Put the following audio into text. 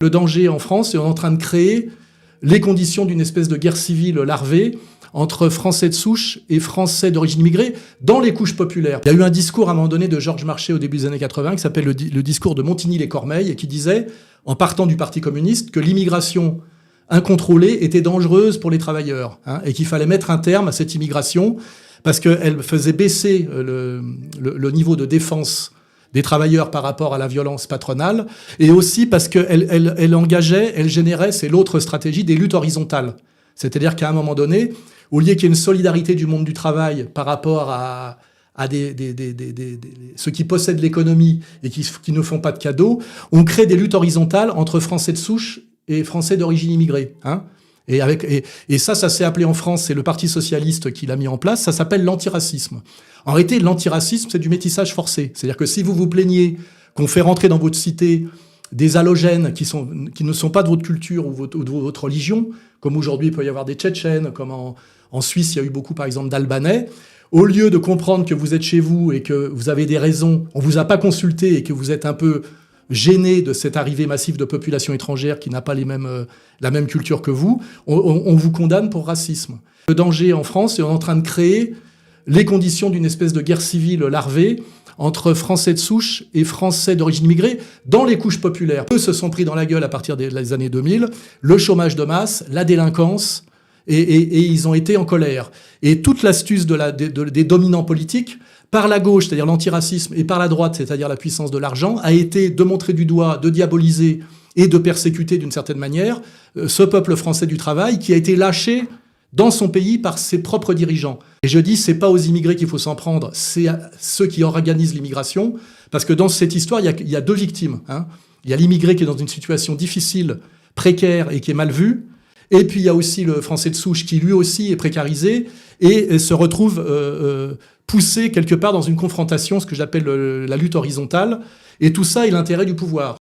Le danger en France, et on est en train de créer les conditions d'une espèce de guerre civile larvée entre Français de souche et Français d'origine immigrée dans les couches populaires. Il y a eu un discours à un moment donné de Georges Marchais au début des années 80 qui s'appelle le discours de Montigny-les-Cormeilles et qui disait, en partant du Parti communiste, que l'immigration incontrôlée était dangereuse pour les travailleurs et qu'il fallait mettre un terme à cette immigration parce qu'elle faisait baisser le niveau de défense des travailleurs par rapport à la violence patronale, et aussi parce qu'elle engageait, elle générait, c'est l'autre stratégie, des luttes horizontales. C'est-à-dire qu'à un moment donné, au lieu qu'il y ait une solidarité du monde du travail par rapport à ceux qui possèdent l'économie et qui ne font pas de cadeaux, on crée des luttes horizontales entre Français de souche et Français d'origine immigrée. Et ça s'est appelé en France, c'est le Parti socialiste qui l'a mis en place, ça s'appelle l'antiracisme. En réalité, l'antiracisme, c'est du métissage forcé. C'est-à-dire que si vous vous plaignez qu'on fait rentrer dans votre cité des halogènes qui ne sont pas de votre culture ou de votre religion, comme aujourd'hui il peut y avoir des Tchétchènes, comme en Suisse il y a eu beaucoup par exemple d'Albanais, au lieu de comprendre que vous êtes chez vous et que vous avez des raisons, on vous a pas consulté et que vous êtes un peu gêné de cette arrivée massive de population étrangère qui n'a pas la même culture que vous, on vous condamne pour racisme. Le danger en France, c'est qu'on est en train de créer les conditions d'une espèce de guerre civile larvée entre Français de souche et Français d'origine immigrée dans les couches populaires. Eux se sont pris dans la gueule à partir des années 2000, le chômage de masse, la délinquance, et ils ont été en colère. Et toute l'astuce des dominants politiques, par la gauche, c'est-à-dire l'antiracisme, et par la droite, c'est-à-dire la puissance de l'argent, a été de montrer du doigt, de diaboliser et de persécuter d'une certaine manière ce peuple français du travail qui a été lâché dans son pays par ses propres dirigeants. Et je dis, c'est pas aux immigrés qu'il faut s'en prendre, c'est à ceux qui organisent l'immigration, parce que dans cette histoire, il y a deux victimes. Il y a l'immigré qui est dans une situation difficile, précaire et qui est mal vu, et puis il y a aussi le Français de souche qui lui aussi est précarisé et se retrouve poussé quelque part dans une confrontation, ce que j'appelle la lutte horizontale, et tout ça est l'intérêt du pouvoir.